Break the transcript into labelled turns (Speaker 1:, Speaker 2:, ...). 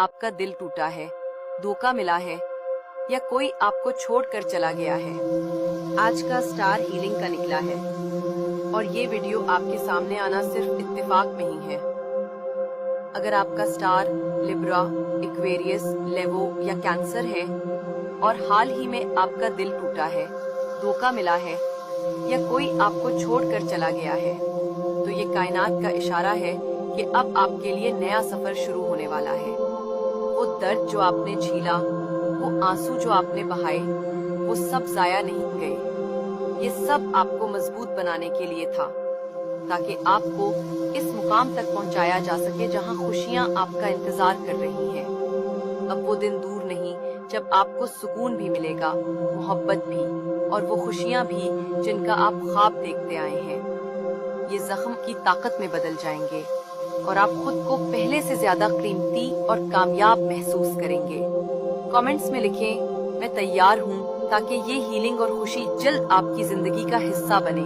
Speaker 1: आपका दिल टूटा है, धोखा मिला है या कोई आपको छोड़कर चला गया है। आज का स्टार हीलिंग का निकला है और ये वीडियो आपके सामने आना सिर्फ इत्तेफाक नहीं है। अगर आपका स्टार लिब्रा, एक्वेरियस, लेवो या कैंसर है और हाल ही में आपका दिल टूटा है, धोखा मिला है या कोई आपको छोड़कर चला गया है, तो ये कायनात का इशारा है कि अब आपके लिए नया सफर शुरू होने वाला है। वो दर्द जो आपने झीला, वो आंसू जो आपने बहाए, वो सब जाया नहीं गए। ये सब आपको मजबूत बनाने के लिए था, ताकि आपको इस मुकाम तक पहुंचाया जा सके जहां खुशियां आपका इंतजार कर रही हैं। अब वो दिन दूर नहीं जब आपको सुकून भी मिलेगा, मोहब्बत भी, और वो खुशियां भी जिनका आप ख्वाब देखते आए हैं। ये जख्म की ताकत में बदल जाएंगे और आप खुद को पहले से ज्यादा कीमती और कामयाब महसूस करेंगे। कमेंट्स में लिखें, मैं तैयार हूँ, ताकि ये हीलिंग और खुशी जल्द आपकी जिंदगी का हिस्सा बने।